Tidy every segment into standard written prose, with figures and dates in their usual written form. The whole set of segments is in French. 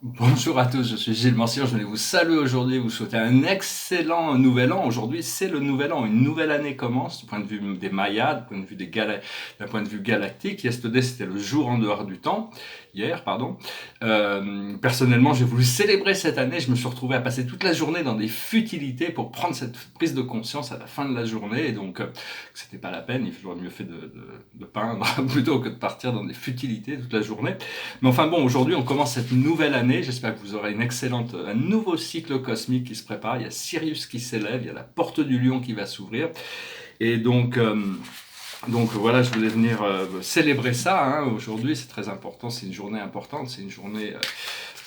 Bonjour à tous, je suis Gilles Mancier, je vais vous saluer aujourd'hui, vous souhaiter un excellent nouvel an. Aujourd'hui, c'est le nouvel an, une nouvelle année commence du point de vue des Mayas, du point de vue d'un point de vue galactique. Yesterday, c'était le jour en dehors du temps, hier, pardon. Personnellement, j'ai voulu célébrer cette année, je me suis retrouvé à passer toute la journée dans des futilités pour prendre cette prise de conscience à la fin de la journée, et donc c'était pas la peine, j'aurais mieux fait de peindre plutôt que de partir dans des futilités toute la journée. Mais enfin bon, aujourd'hui, on commence cette nouvelle année. J'espère que vous aurez un nouveau cycle cosmique qui se prépare. Il y a Sirius qui s'élève, il y a la porte du lion qui va s'ouvrir. Et donc voilà, je voulais venir célébrer ça. Aujourd'hui, c'est très important. C'est une journée importante. C'est une journée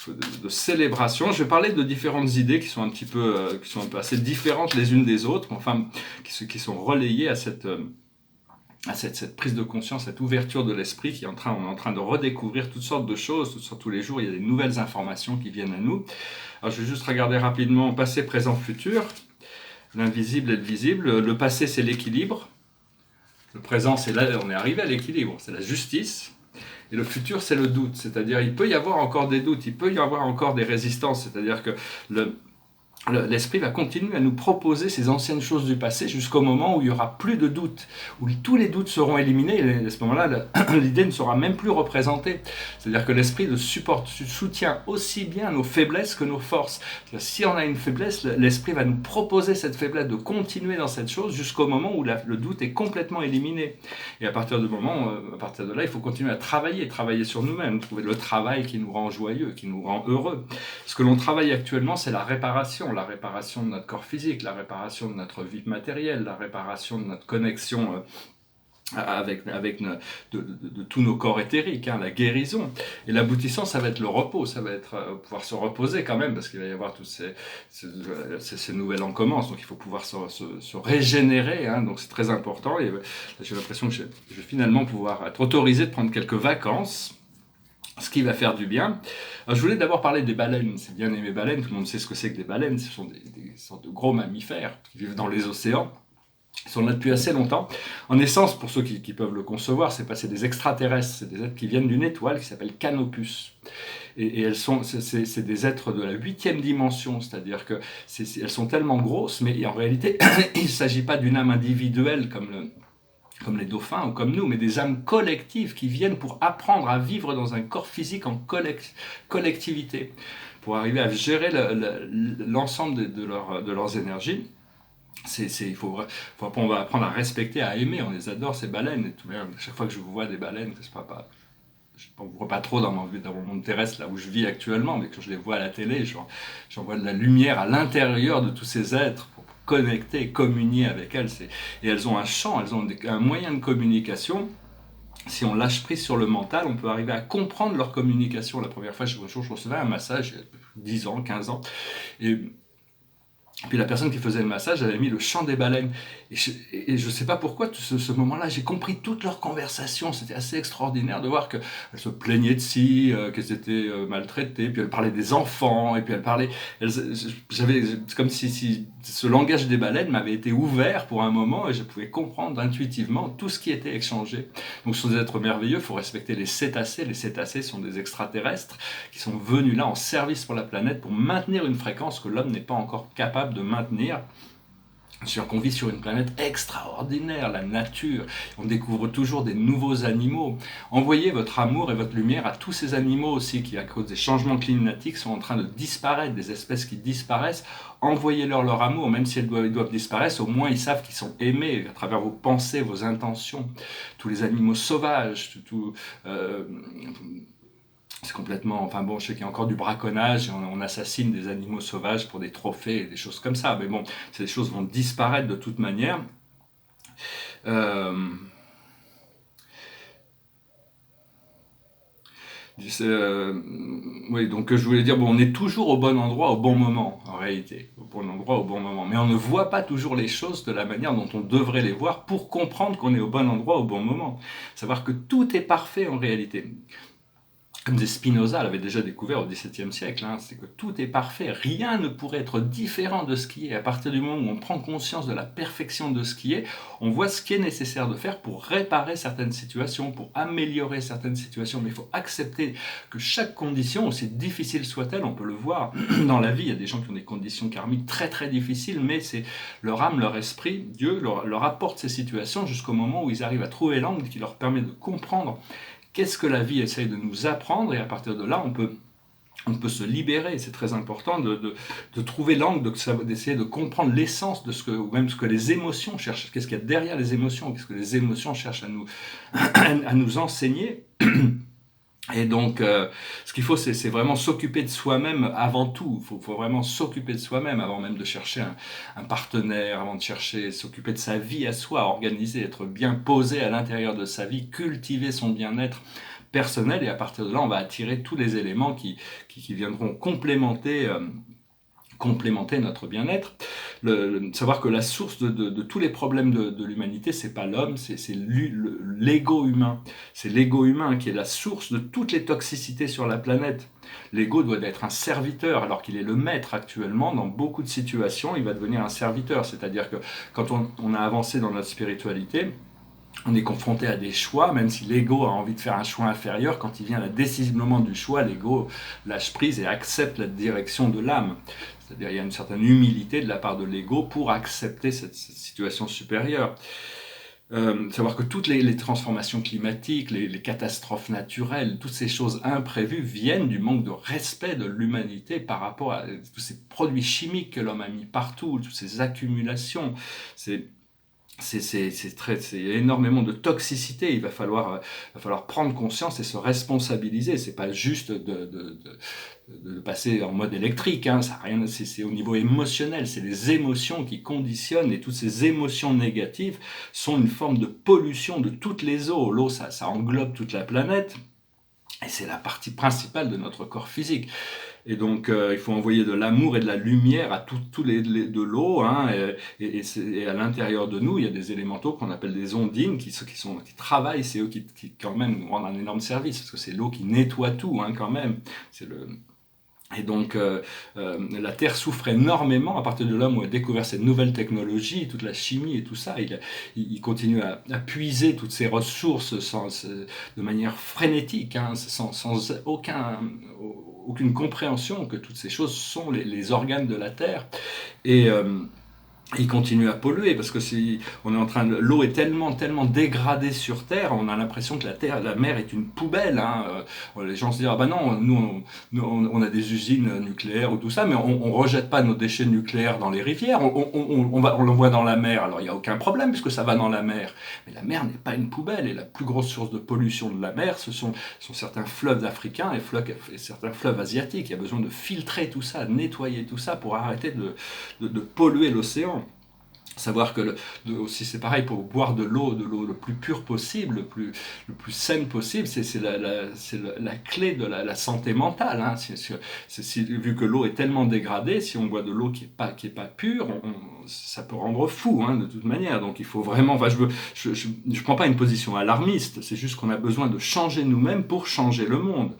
de célébration. Je vais parler de différentes idées qui sont qui sont un peu assez différentes les unes des autres, enfin, qui sont relayées à cette prise de conscience, cette ouverture de l'esprit on est en train de redécouvrir toutes sortes de choses, tous les jours, il y a des nouvelles informations qui viennent à nous. Alors je vais juste regarder rapidement passé, présent, futur, l'invisible et le visible. Le passé, c'est l'équilibre. Le présent, c'est là, on est arrivé à l'équilibre, c'est la justice. Et le futur, c'est le doute, c'est-à-dire il peut y avoir encore des doutes, il peut y avoir encore des résistances, c'est-à-dire que l'esprit va continuer à nous proposer ces anciennes choses du passé jusqu'au moment où il n'y aura plus de doutes, où tous les doutes seront éliminés, et à ce moment-là, l'idée ne sera même plus représentée. C'est-à-dire que l'esprit soutient aussi bien nos faiblesses que nos forces. Si on a une faiblesse, l'esprit va nous proposer cette faiblesse, de continuer dans cette chose jusqu'au moment où le doute est complètement éliminé. Et à partir de là, il faut continuer à travailler sur nous-mêmes, trouver le travail qui nous rend joyeux, qui nous rend heureux. Ce que l'on travaille actuellement, c'est la réparation de notre corps physique, la réparation de notre vie matérielle, la réparation de notre connexion de tous nos corps éthériques, la guérison. Et l'aboutissant, ça va être le repos, ça va être pouvoir se reposer quand même, parce qu'il va y avoir tous ces nouvelles en commence, donc il faut pouvoir se régénérer, donc c'est très important. Et j'ai l'impression que je vais finalement pouvoir être autorisé de prendre quelques vacances, ce qui va faire du bien. Alors, je voulais d'abord parler des baleines. C'est bien aimé baleines, tout le monde sait ce que c'est que des baleines. Ce sont des sortes de gros mammifères qui vivent dans les océans. Ils sont là depuis assez longtemps. En essence, pour ceux qui peuvent le concevoir, c'est des extraterrestres, c'est des êtres qui viennent d'une étoile qui s'appelle Canopus. Et c'est des êtres de la 8e dimension, c'est-à-dire que elles sont tellement grosses, mais en réalité, il ne s'agit pas d'une âme individuelle comme les dauphins ou comme nous, mais des âmes collectives qui viennent pour apprendre à vivre dans un corps physique en collectivité, pour arriver à gérer l'ensemble de leurs énergies. On va apprendre à respecter, à aimer, on les adore ces baleines. Et tout, chaque fois que je vois des baleines, je ne vois pas trop dans mon monde terrestre, là où je vis actuellement, mais quand je les vois à la télé, j'en vois de la lumière à l'intérieur de tous ces êtres pour connecter, communier avec elles. Et elles ont un champ, elles ont un moyen de communication. Si on lâche prise sur le mental, on peut arriver à comprendre leur communication. La première fois, je recevais un massage, il y a 10 ans, 15 ans, et puis la personne qui faisait le massage avait mis le chant des baleines. Et je ne sais pas pourquoi, ce moment-là, j'ai compris toute leur conversation. C'était assez extraordinaire de voir qu'elles se plaignaient de ci, qu'elles étaient maltraitées, puis elles parlaient des enfants, et puis elles parlaient... C'est comme si ce langage des baleines m'avait été ouvert pour un moment, et je pouvais comprendre intuitivement tout ce qui était échangé. Donc ce sont des êtres merveilleux, il faut respecter les cétacés. Les cétacés sont des extraterrestres qui sont venus là en service pour la planète pour maintenir une fréquence que l'homme n'est pas encore capable de maintenir. On vit sur une planète extraordinaire, la nature, on découvre toujours des nouveaux animaux. Envoyez votre amour et votre lumière à tous ces animaux aussi qui, à cause des changements climatiques, sont en train de disparaître, des espèces qui disparaissent. Envoyez-leur leur amour, même si elles doivent disparaître, au moins ils savent qu'ils sont aimés à travers vos pensées, vos intentions. Tous les animaux sauvages, c'est complètement... Enfin bon, je sais qu'il y a encore du braconnage, on assassine des animaux sauvages pour des trophées et des choses comme ça, mais bon, ces choses vont disparaître de toute manière. Euh, oui, donc je voulais dire, bon, on est toujours au bon endroit au bon moment, en réalité, au bon endroit au bon moment, mais on ne voit pas toujours les choses de la manière dont on devrait les voir pour comprendre qu'on est au bon endroit au bon moment. Savoir que tout est parfait en réalité. comme Spinoza l'avait déjà découvert au XVIIe siècle, hein, c'est que tout est parfait, rien ne pourrait être différent de ce qui est. À partir du moment où on prend conscience de la perfection de ce qui est, on voit ce qui est nécessaire de faire pour réparer certaines situations, pour améliorer certaines situations. Mais il faut accepter que chaque condition, aussi difficile soit-elle, on peut le voir dans la vie, il y a des gens qui ont des conditions karmiques très très difficiles, mais c'est leur âme, leur esprit, Dieu leur apporte ces situations jusqu'au moment où ils arrivent à trouver l'angle qui leur permet de comprendre qu'est-ce que la vie essaye de nous apprendre, et à partir de là, on peut se libérer. C'est très important de trouver l'angle, d'essayer de comprendre l'essence de ce que, ou même ce que les émotions cherchent, qu'est-ce qu'il y a derrière les émotions, qu'est-ce que les émotions cherchent à nous enseigner. Et donc, ce qu'il faut, c'est vraiment s'occuper de soi-même avant tout. Il faut vraiment s'occuper de soi-même avant même de chercher un partenaire, avant de s'occuper de sa vie à soi, organiser, être bien posé à l'intérieur de sa vie, cultiver son bien-être personnel. Et à partir de là, on va attirer tous les éléments qui viendront complémenter notre bien-être. Savoir que la source de tous les problèmes de l'humanité, c'est pas l'homme, c'est l'ego humain. C'est l'ego humain qui est la source de toutes les toxicités sur la planète. L'ego doit être un serviteur, alors qu'il est le maître actuellement. Dans beaucoup de situations, il va devenir un serviteur. C'est-à-dire que quand on a avancé dans notre spiritualité, on est confronté à des choix, même si l'ego a envie de faire un choix inférieur, quand il vient le moment du choix, l'ego lâche prise et accepte la direction de l'âme. C'est-à-dire qu'il y a une certaine humilité de la part de l'ego pour accepter cette situation supérieure. Savoir que toutes les transformations climatiques, les catastrophes naturelles, toutes ces choses imprévues viennent du manque de respect de l'humanité par rapport à tous ces produits chimiques que l'homme a mis partout, toutes ces accumulations. C'est énormément de toxicité. Il va falloir prendre conscience et se responsabiliser. C'est pas juste de passer en mode électrique, hein. Ça rien, c'est au niveau émotionnel. C'est les émotions qui conditionnent, et toutes ces émotions négatives sont une forme de pollution de toutes les eaux. L'eau, ça englobe toute la planète. Et c'est la partie principale de notre corps physique. Et donc, il faut envoyer de l'amour et de la lumière à de l'eau, hein, et à l'intérieur de nous, il y a des élémentaux qu'on appelle des ondines qui travaillent. C'est eux qui quand même nous rendent un énorme service, parce que c'est l'eau qui nettoie tout, hein, quand même. Et donc, la Terre souffre énormément à partir de l'homme où a découvert cette nouvelle technologie, toute la chimie et tout ça. Il continue à puiser toutes ces ressources de manière frénétique, hein, sans aucune compréhension que toutes ces choses sont les organes de la Terre. Et il continue à polluer, parce que l'eau est tellement dégradée sur Terre, on a l'impression que la mer est une poubelle, hein. Les gens se disent, ah ben non, nous on a des usines nucléaires ou tout ça, mais on rejette pas nos déchets nucléaires dans les rivières, on l'envoie dans la mer. Alors il n'y a aucun problème puisque ça va dans la mer, mais la mer n'est pas une poubelle, et la plus grosse source de pollution de la mer, ce sont certains fleuves africains et certains fleuves asiatiques. Il y a besoin de filtrer tout ça, de nettoyer tout ça pour arrêter de polluer l'océan. Savoir que aussi c'est pareil, pour boire de l'eau le plus pure possible, le plus saine possible, c'est la clé de la santé mentale, hein. Vu que l'eau est tellement dégradée, si on boit de l'eau qui est pas pure, ça peut rendre fou, hein, de toute manière. Donc il faut vraiment, enfin, je prends pas une position alarmiste, c'est juste qu'on a besoin de changer nous-mêmes pour changer le monde.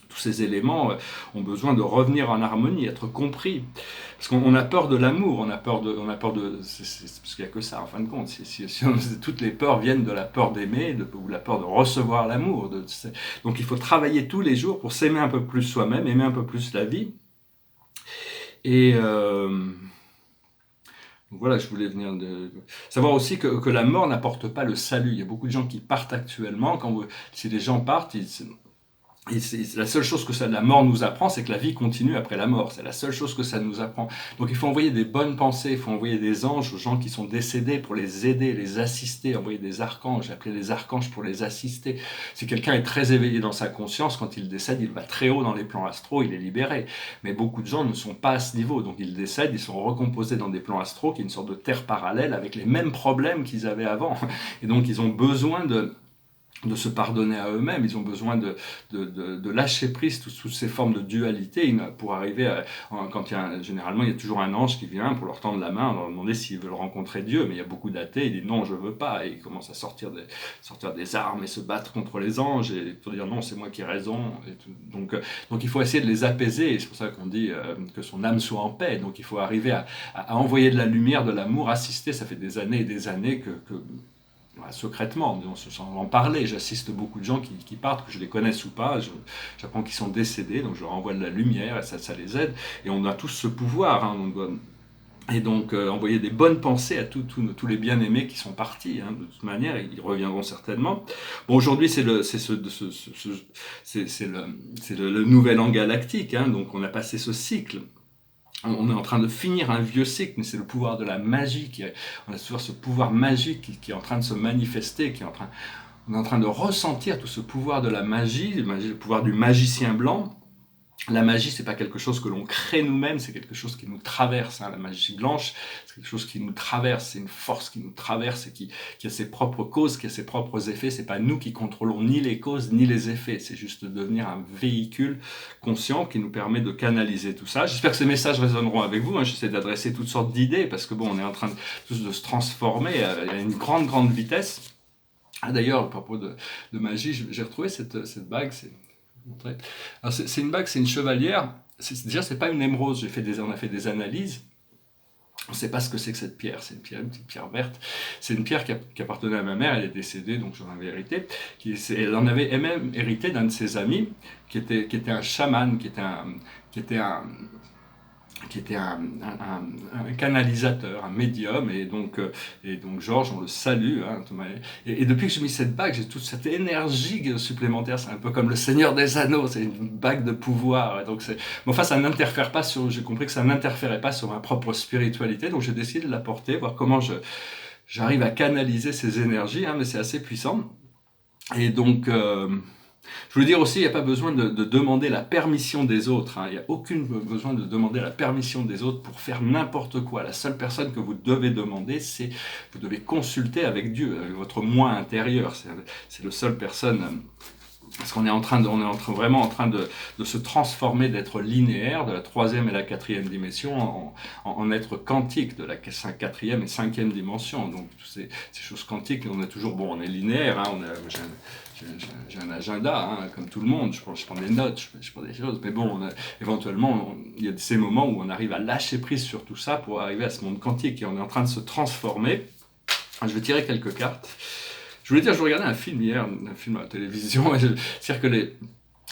Tous ces éléments ont besoin de revenir en harmonie, être compris. Parce qu'on a peur de l'amour, on a peur de parce qu'il n'y a que ça en fin de compte. Toutes les peurs viennent de la peur d'aimer, ou la peur de recevoir l'amour. Donc il faut travailler tous les jours pour s'aimer un peu plus soi-même, aimer un peu plus la vie. Et donc voilà, je voulais venir savoir aussi que la mort n'apporte pas le salut. Il y a beaucoup de gens qui partent actuellement. Si les gens partent, et c'est la seule chose que la mort nous apprend, c'est que la vie continue après la mort. C'est la seule chose que ça nous apprend. Donc il faut envoyer des bonnes pensées, il faut envoyer des anges aux gens qui sont décédés pour les aider, les assister, envoyer des archanges, appeler les archanges pour les assister. Si quelqu'un est très éveillé dans sa conscience, quand il décède, il va très haut dans les plans astraux, il est libéré. Mais beaucoup de gens ne sont pas à ce niveau, donc ils décèdent, ils sont recomposés dans des plans astraux, qui est une sorte de terre parallèle, avec les mêmes problèmes qu'ils avaient avant. Et donc ils ont besoin de se pardonner à eux-mêmes, ils ont besoin de lâcher prise toutes ces formes de dualité pour arriver quand généralement il y a toujours un ange qui vient pour leur tendre la main, leur demander s'ils veulent rencontrer Dieu, mais il y a beaucoup d'athées, ils disent non je veux pas, et ils commencent à sortir des armes et se battre contre les anges, et pour dire non c'est moi qui ai raison, et tout. Donc il faut essayer de les apaiser, et c'est pour ça qu'on dit que son âme soit en paix, donc il faut arriver à envoyer de la lumière, de l'amour, assister, ça fait des années et des années que voilà, secrètement, sans en parler. J'assiste beaucoup de gens qui partent, que je les connaisse ou pas, j'apprends qu'ils sont décédés, donc je leur envoie de la lumière, et ça les aide, et on a tous ce pouvoir, hein, et donc envoyer des bonnes pensées à tous les bien-aimés qui sont partis, hein, de toute manière, ils reviendront certainement. Bon, aujourd'hui c'est le nouvel an galactique, hein, donc on a passé ce cycle. On est en train de finir un vieux cycle, mais c'est le pouvoir de la magie. On a toujours ce pouvoir magique qui est en train de se manifester, on est en train de ressentir tout ce pouvoir de la magie, le pouvoir du magicien blanc. La magie, c'est pas quelque chose que l'on crée nous-mêmes, c'est quelque chose qui nous traverse. Hein. La magie blanche, c'est quelque chose qui nous traverse, c'est une force qui nous traverse et qui a ses propres causes, qui a ses propres effets. C'est pas nous qui contrôlons ni les causes ni les effets. C'est juste de devenir un véhicule conscient qui nous permet de canaliser tout ça. J'espère que ces messages résonneront avec vous. Hein. J'essaie d'adresser toutes sortes d'idées parce que bon, on est en train tous de se transformer à une grande vitesse. Ah, d'ailleurs, à propos de magie, j'ai retrouvé cette bague. Alors c'est une bague, c'est une chevalière. Déjà, c'est pas une émeraude. On a fait des analyses. On ne sait pas ce que c'est que cette pierre. C'est une petite pierre verte. C'est une pierre qui appartenait à ma mère. Elle est décédée, donc j'en avais hérité. Elle en avait même hérité d'un de ses amis qui était un chaman, qui était un canalisateur, un médium, et donc Georges, on le salue. Hein, et depuis que j'ai mis cette bague, j'ai toute cette énergie supplémentaire. C'est un peu comme le Seigneur des Anneaux, c'est une bague de pouvoir. Donc mais enfin, ça n'interfère pas j'ai compris que ça n'interférait pas sur ma propre spiritualité, donc j'ai décidé de la porter, voir comment j'arrive à canaliser ces énergies, hein, mais c'est assez puissant. Et donc je veux dire aussi, il n'y a pas besoin de demander la permission des autres. Hein. Il n'y a aucun besoin de demander la permission des autres pour faire n'importe quoi. La seule personne que vous devez demander, c'est vous devez consulter avec Dieu, avec votre moi intérieur. C'est la seule personne. Parce qu'on est vraiment en train de se transformer, d'être linéaire, de la 3e et la 4e dimension, en être quantique, de la 4e et 5e dimension. Donc, ces choses quantiques, on est toujours, bon, on est linéaire, hein, j'ai un agenda, hein, comme tout le monde, je prends des notes, je prends des choses, mais bon, éventuellement, il y a ces moments où on arrive à lâcher prise sur tout ça pour arriver à ce monde quantique, et on est en train de se transformer. Je vais tirer quelques cartes. Je regardais un film hier, un film à la télévision, c'est-à-dire que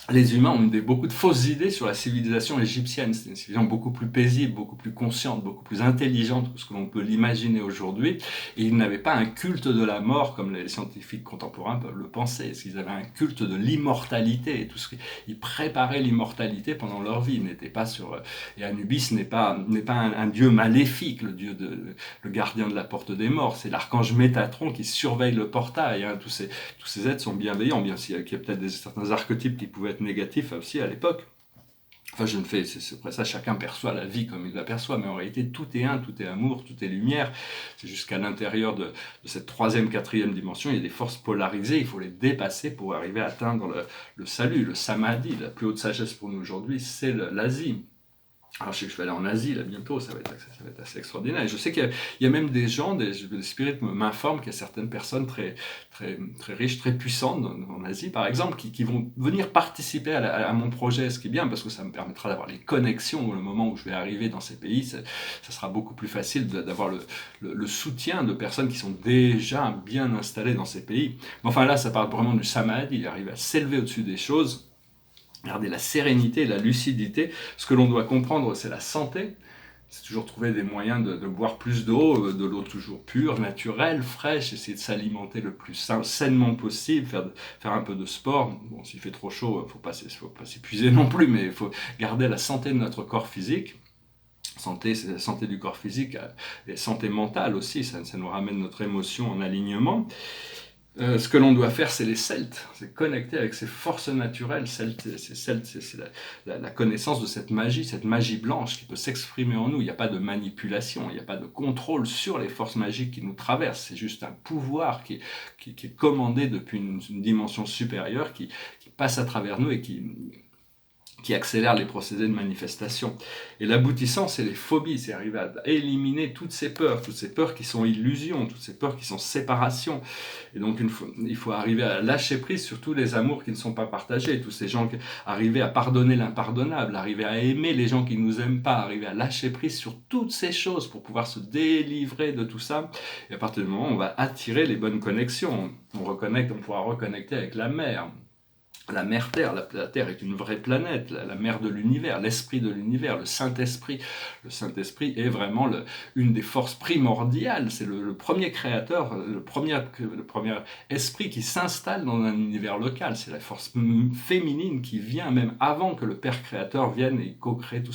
les humains ont beaucoup de fausses idées sur la civilisation égyptienne. C'est une civilisation beaucoup plus paisible, beaucoup plus consciente, beaucoup plus intelligente que ce que l'on peut l'imaginer aujourd'hui. Et ils n'avaient pas un culte de la mort comme les scientifiques contemporains peuvent le penser. Ils avaient un culte de l'immortalité. Et ils préparaient l'immortalité pendant leur vie. Ils n'étaient pas et Anubis n'est pas un dieu maléfique, le gardien de la porte des morts. C'est l'archange Métatron qui surveille le portail. Hein. Tous ces êtres sont bienveillants, bien qu'il y a peut-être certains archétypes qui pouvaient être négatif aussi à l'époque. Enfin, c'est après ça, chacun perçoit la vie comme il la perçoit, mais en réalité, tout est tout est amour, tout est lumière. C'est jusqu'à l'intérieur de cette 3e, 4e dimension, il y a des forces polarisées, il faut les dépasser pour arriver à atteindre le salut, le samadhi. La plus haute sagesse pour nous aujourd'hui, c'est l'Asie. Alors je sais que je vais aller en Asie là bientôt, ça va être assez extraordinaire. Et je sais qu'il y a même des gens, des spirites m'informent qu'il y a certaines personnes très riches, très puissantes en Asie par exemple, qui vont venir participer à mon projet, ce qui est bien parce que ça me permettra d'avoir les connexions au moment où je vais arriver dans ces pays. Ça sera beaucoup plus facile d'avoir le soutien de personnes qui sont déjà bien installées dans ces pays. Mais enfin là, ça parle vraiment du samadhi, il arrive à s'élever au-dessus des choses. Regardez la sérénité, la lucidité. Ce que l'on doit comprendre, c'est la santé. C'est toujours trouver des moyens de boire plus d'eau, de l'eau toujours pure, naturelle, fraîche, essayer de s'alimenter le plus sainement possible, faire un peu de sport. Bon, s'il fait trop chaud, faut pas s'épuiser non plus, mais il faut garder la santé de notre corps physique. Santé, c'est la santé du corps physique, et santé mentale aussi, ça nous ramène notre émotion en alignement. Ce que l'on doit faire, c'est les Celtes, c'est connecter avec ces forces naturelles. Celtes, c'est la connaissance de cette magie blanche qui peut s'exprimer en nous. Il n'y a pas de manipulation, il n'y a pas de contrôle sur les forces magiques qui nous traversent. C'est juste un pouvoir qui est commandé depuis une dimension supérieure qui passe à travers nous et qui accélère les procédés de manifestation. Et l'aboutissant, c'est les phobies, c'est arriver à éliminer toutes ces peurs qui sont illusions, toutes ces peurs qui sont séparations. Et donc, il faut arriver à lâcher prise sur tous les amours qui ne sont pas partagés, tous ces gens, arriver à pardonner l'impardonnable, arriver à aimer les gens qui ne nous aiment pas, arriver à lâcher prise sur toutes ces choses pour pouvoir se délivrer de tout ça. Et à partir du moment où on va attirer les bonnes connexions, on pourra reconnecter avec la mer. La mère Terre, la Terre est une vraie planète, la mère de l'univers, l'esprit de l'univers, le Saint-Esprit. Le Saint-Esprit est vraiment une des forces primordiales, c'est le premier créateur, le premier esprit qui s'installe dans un univers local. C'est la force féminine qui vient même avant que le Père créateur vienne et co-crée tous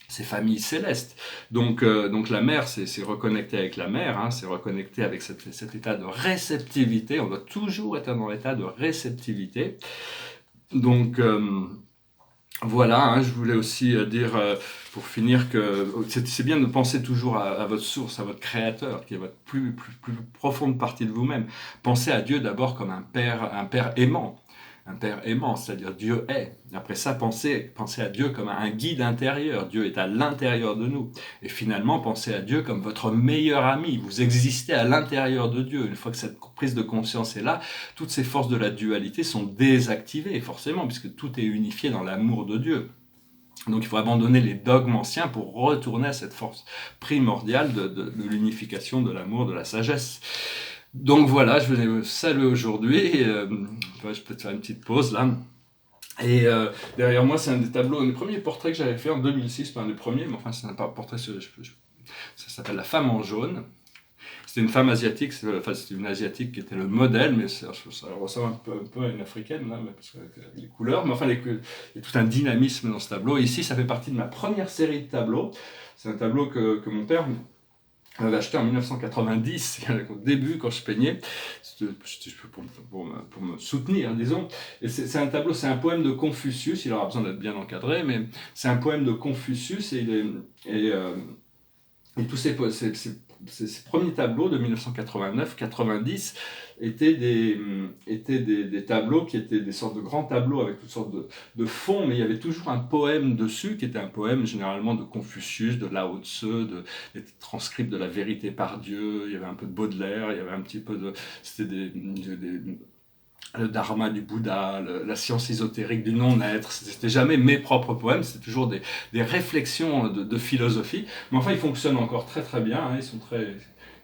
ces familles célestes. Donc la mer, c'est reconnecter avec la mer, hein, c'est reconnecter avec cet état de réceptivité. On doit toujours être dans l'état de réceptivité. Donc voilà, hein, je voulais aussi dire, pour finir, que c'est bien de penser toujours à votre source, à votre créateur, qui est votre plus profonde partie de vous-même. Pensez à Dieu d'abord comme un père aimant. Un père aimant, c'est-à-dire Dieu est. Après ça, pensez à Dieu comme un guide intérieur. Dieu est à l'intérieur de nous. Et finalement, pensez à Dieu comme votre meilleur ami. Vous existez à l'intérieur de Dieu. Une fois que cette prise de conscience est là, toutes ces forces de la dualité sont désactivées, forcément, puisque tout est unifié dans l'amour de Dieu. Donc il faut abandonner les dogmes anciens pour retourner à cette force primordiale de l'unification, de l'amour, de la sagesse. Donc voilà, je venais vous saluer aujourd'hui. Je peux peut-être faire une petite pause là. Et derrière moi, c'est un des tableaux, un des premiers portraits que j'avais fait en 2006, pas un des premiers, mais enfin c'est un portrait, ça s'appelle La femme en jaune. C'était une femme asiatique, c'était une asiatique qui était le modèle, mais ça ressemble un peu à une africaine, là, parce que les couleurs, mais enfin il y a tout un dynamisme dans ce tableau. Et ici, ça fait partie de ma première série de tableaux. C'est un tableau que mon père j'avais acheté en 1990, au début, quand je peignais, pour me soutenir, disons. Et c'est un tableau, c'est un poème de Confucius, il aura besoin d'être bien encadré, mais c'est un poème de Confucius, et tous ces premiers tableaux de 1989-90 étaient des tableaux qui étaient des sortes de grands tableaux avec toutes sortes de fonds, mais il y avait toujours un poème dessus, qui était un poème généralement de Confucius, de Lao Tse, des transcripts de la vérité par Dieu. Il y avait un peu de Baudelaire, il y avait un petit peu c'était le dharma du Bouddha, la science ésotérique du non-être. C'était jamais mes propres poèmes, c'était toujours des réflexions de philosophie. Mais enfin, ils fonctionnent encore très très bien, hein, ils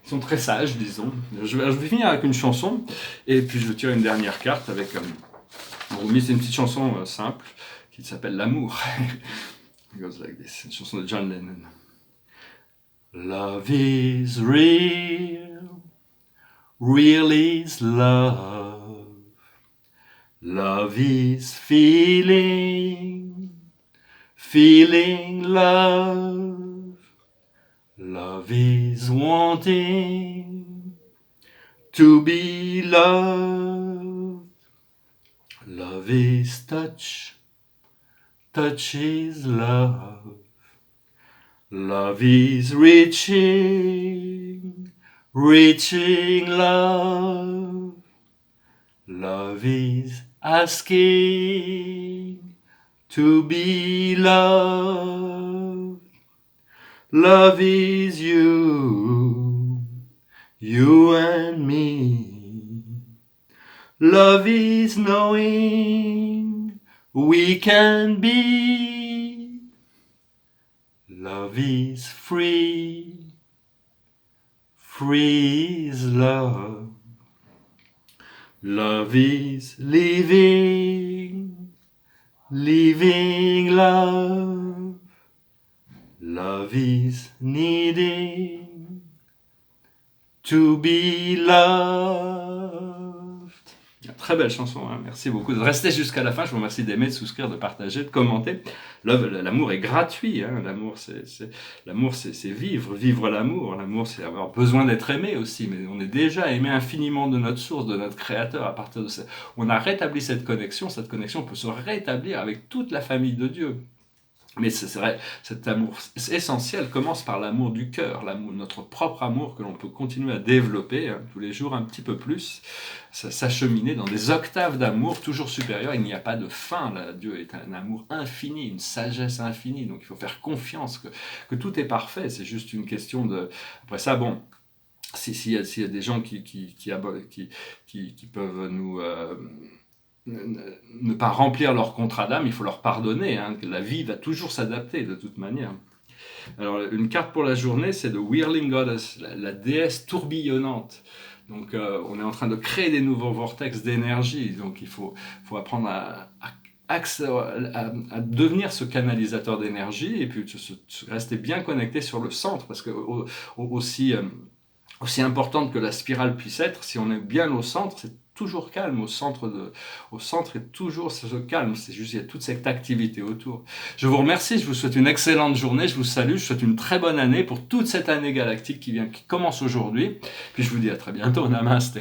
sont très sages, disons. Je vais finir avec une chanson, et puis je vais tirer une dernière carte avec... c'est une petite chanson simple, qui s'appelle L'amour. It goes like this. C'est une chanson de John Lennon. Love is real, real is love. Love is feeling, feeling love. Love is wanting to be loved. Love is touch, touch is love. Love is reaching, reaching love. Love is asking to be loved. Love is you, you and me. Love is knowing we can be. Love is free, free is love. Love is living, living love. Love is needing to be loved. À très Très belle chanson, hein. Merci beaucoup de rester jusqu'à la fin. Je vous remercie d'aimer, de souscrire, de partager, de commenter. L'amour est gratuit, hein. L'amour, c'est vivre. Vivre l'amour. L'amour, c'est avoir besoin d'être aimé aussi. Mais on est déjà aimé infiniment de notre source, de notre Créateur. À partir de ça, on a rétabli cette connexion. Cette connexion peut se rétablir avec toute la famille de Dieu. Mais c'est vrai, cet amour essentiel commence par l'amour du cœur, notre propre amour que l'on peut continuer à développer, hein, tous les jours un petit peu plus, s'acheminer dans des octaves d'amour toujours supérieures. Il n'y a pas de fin, là. Dieu est un amour infini, une sagesse infinie, donc il faut faire confiance que tout est parfait, c'est juste une question de... Après ça, bon, s'il y a des gens qui peuvent nous... ne pas remplir leur contrat d'âme, il faut leur pardonner, hein, que la vie va toujours s'adapter de toute manière. Alors, une carte pour la journée, c'est de Whirling Goddess, la déesse tourbillonnante. Donc, on est en train de créer des nouveaux vortex d'énergie, donc il faut apprendre à devenir ce canalisateur d'énergie, et puis rester bien connecté sur le centre, parce que aussi importante que la spirale puisse être, si on est bien au centre, c'est toujours calme, au centre est toujours ce calme, c'est juste il y a toute cette activité autour. Je vous remercie, je vous souhaite une excellente journée, je vous salue, je vous souhaite une très bonne année pour toute cette année galactique qui commence aujourd'hui, puis je vous dis à très bientôt, namasté.